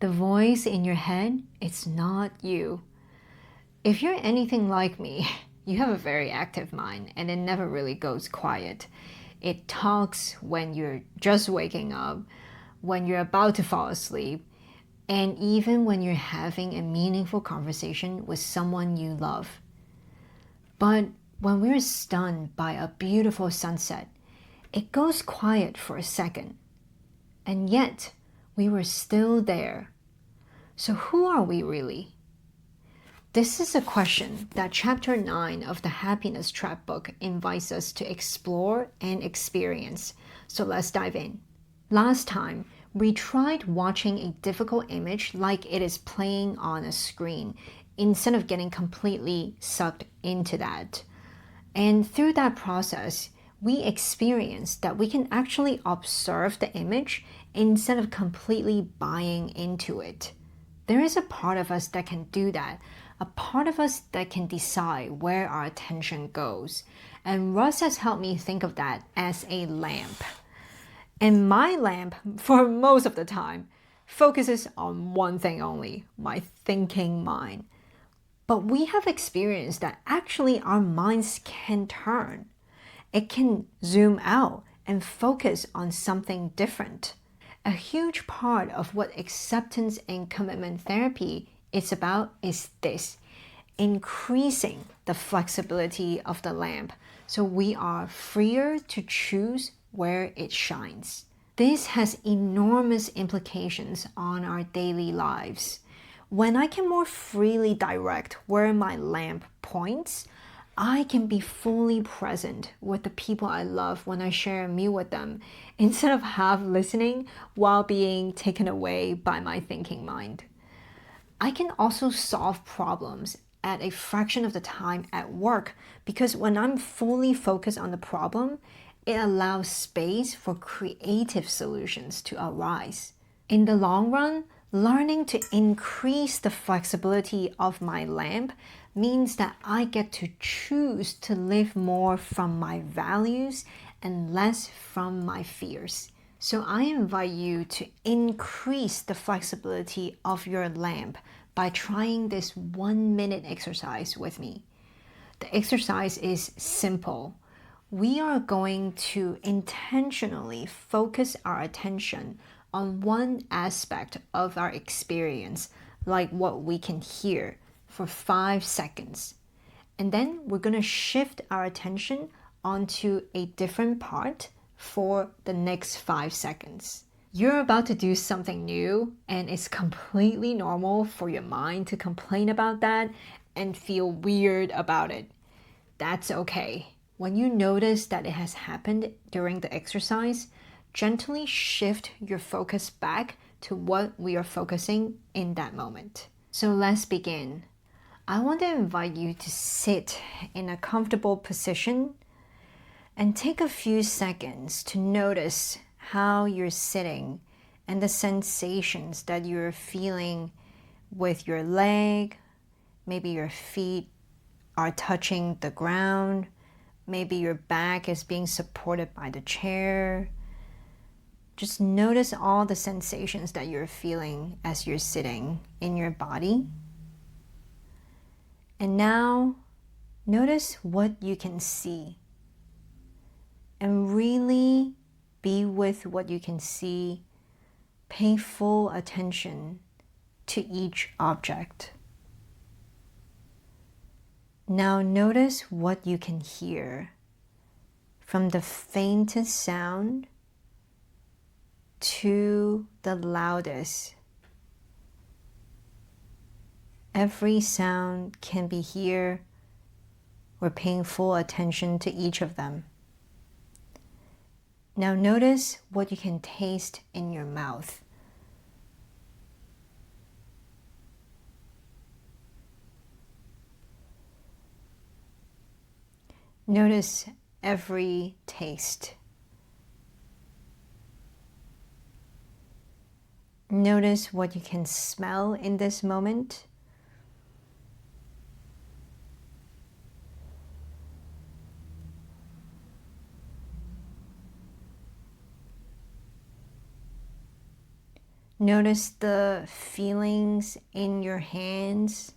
The voice in your head, it's not you. If you're anything like me, you have a very active mind and it never really goes quiet. It talks when you're just waking up, when you're about to fall asleep, and even when you're having a meaningful conversation with someone you love. But when we're stunned by a beautiful sunset, it goes quiet for a second. And yet, we were still there. So who are we really? This is a question that Chapter 9 of the Happiness Trap book invites us to explore and experience. So let's dive in. Last time, we tried watching a difficult image like it is playing on a screen instead of getting completely sucked into that. And through that process, we experienced that we can actually observe the image instead of completely buying into it. There is a part of us that can do that, a part of us that can decide where our attention goes. And Russ has helped me think of that as a lamp. And my lamp, for most of the time, focuses on one thing only, my thinking mind. But we have experienced that actually our minds can turn. It can zoom out and focus on something different. A huge part of what acceptance and commitment therapy is about is this: increasing the flexibility of the lamp so we are freer to choose where it shines. This has enormous implications on our daily lives. When I can more freely direct where my lamp points, I can be fully present with the people I love when I share a meal with them, instead of half listening while being taken away by my thinking mind. I can also solve problems at a fraction of the time at work because when I'm fully focused on the problem, it allows space for creative solutions to arise. In the long run, learning to increase the flexibility of my lamp means that I get to choose to live more from my values and less from my fears. So I invite you to increase the flexibility of your lamp by trying this 1-minute exercise with me. The exercise is simple. We are going to intentionally focus our attention on one aspect of our experience, like what we can hear, for 5 seconds. And then we're going to shift our attention onto a different part for the next 5 seconds. You're about to do something new, and it's completely normal for your mind to complain about that and feel weird about it. That's okay. When you notice that it has happened during the exercise, gently shift your focus back to what we are focusing in that moment. So let's begin. I want to invite you to sit in a comfortable position and take a few seconds to notice how you're sitting and the sensations that you're feeling with your leg. Maybe your feet are touching the ground. Maybe your back is being supported by the chair. Just notice all the sensations that you're feeling as you're sitting in your body. And now, notice what you can see. And really be with what you can see. Pay full attention to each object. Now notice what you can hear, from the faintest sound to the loudest. Every sound can be here. We're paying full attention to each of them. Now notice what you can taste in your mouth. Notice every taste. Notice what you can smell in this moment. Notice the feelings in your hands,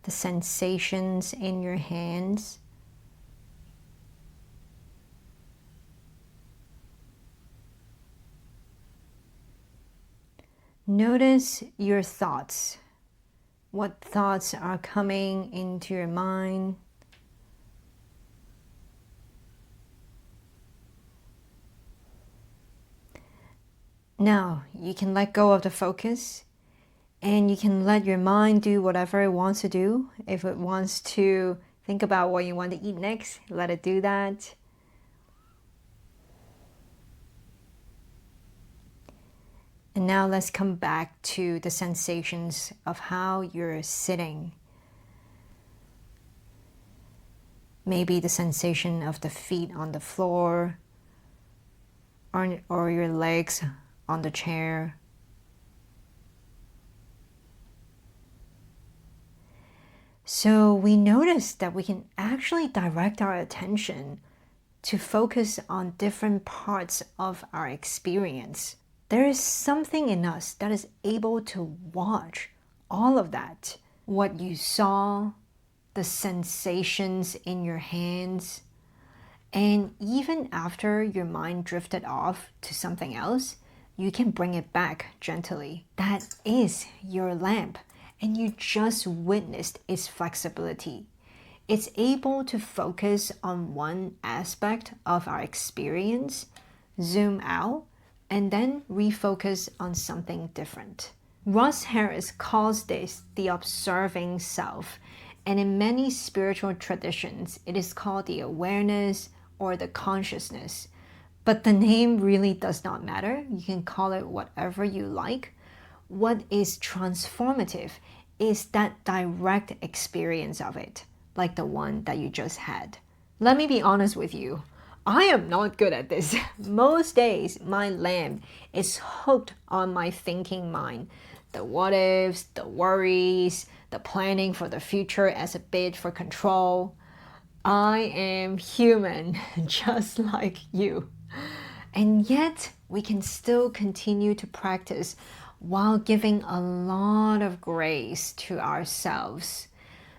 the sensations in your hands. Notice your thoughts. What thoughts are coming into your mind? Now, you can let go of the focus and you can let your mind do whatever it wants to do. If it wants to think about what you want to eat next, let it do that. And now let's come back to the sensations of how you're sitting. Maybe the sensation of the feet on the floor, or your legs on the chair. So we notice that we can actually direct our attention to focus on different parts of our experience. There is something in us that is able to watch all of that. What you saw, the sensations in your hands, and even after your mind drifted off to something else, you can bring it back gently. That is your lamp, and you just witnessed its flexibility. It's able to focus on one aspect of our experience, zoom out, and then refocus on something different. Russ Harris calls this the observing self, and in many spiritual traditions, it is called the awareness or the consciousness. But the name really does not matter. You can call it whatever you like. What is transformative is that direct experience of it, like the one that you just had. Let me be honest with you. I am not good at this. Most days, my lamp is hooked on my thinking mind. The what ifs, the worries, the planning for the future as a bid for control. I am human, just like you. And yet, we can still continue to practice while giving a lot of grace to ourselves.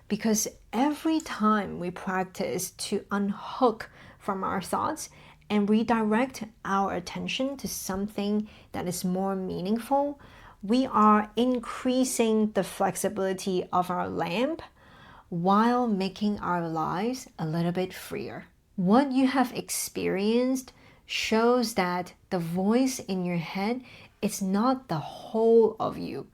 Because every time we practice to unhook from our thoughts and redirect our attention to something that is more meaningful, we are increasing the flexibility of our lamp while making our lives a little bit freer. What you have experienced shows that the voice in your head is not the whole of you.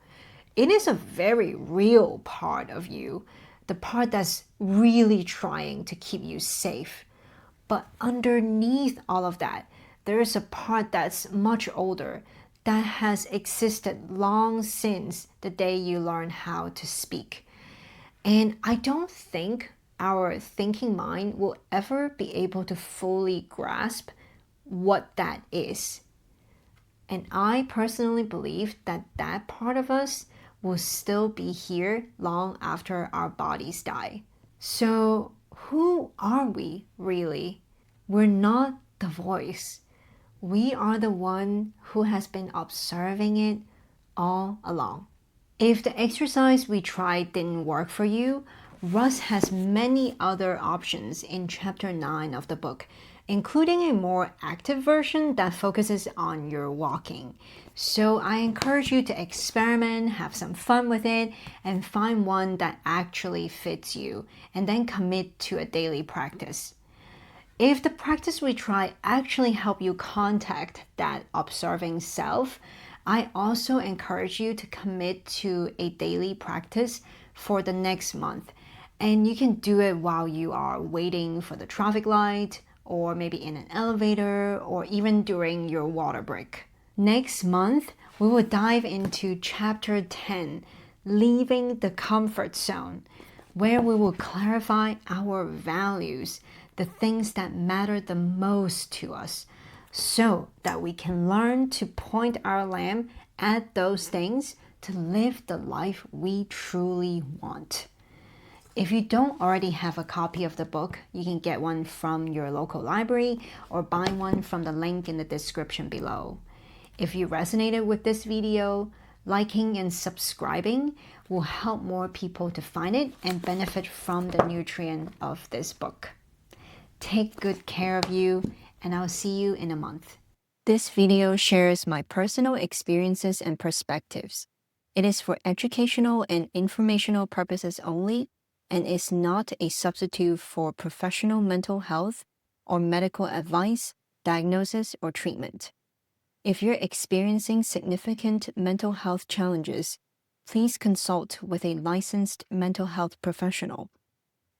It is a very real part of you, the part that's really trying to keep you safe. But underneath all of that, there is a part that's much older, that has existed long since the day you learned how to speak. And I don't think our thinking mind will ever be able to fully grasp what that is. And I personally believe that that part of us will still be here long after our bodies die. So, who are we really? We're not the voice. We are the one who has been observing it all along. If the exercise we tried didn't work for you, Russ has many other options in chapter 9 of the book, including a more active version that focuses on your walking. So I encourage you to experiment, have some fun with it, and find one that actually fits you, and then commit to a daily practice. If the practice we try actually help you contact that observing self, I also encourage you to commit to a daily practice for the next month. And you can do it while you are waiting for the traffic light, or maybe in an elevator, or even during your water break. Next month, we will dive into chapter 10, Leaving the Comfort Zone, where we will clarify our values, the things that matter the most to us, so that we can learn to point our lamp at those things to live the life we truly want. If you don't already have a copy of the book, you can get one from your local library or buy one from the link in the description below. If you resonated with this video, liking and subscribing will help more people to find it and benefit from the nutrient of this book. Take good care of you, and I'll see you in a month. This video shares my personal experiences and perspectives. It is for educational and informational purposes only and is not a substitute for professional mental health or medical advice, diagnosis, or treatment. If you're experiencing significant mental health challenges, please consult with a licensed mental health professional.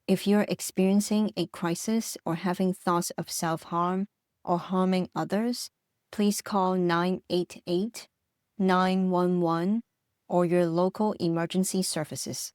If you're experiencing a crisis or having thoughts of self-harm or harming others, please call 988, 911, or your local emergency services.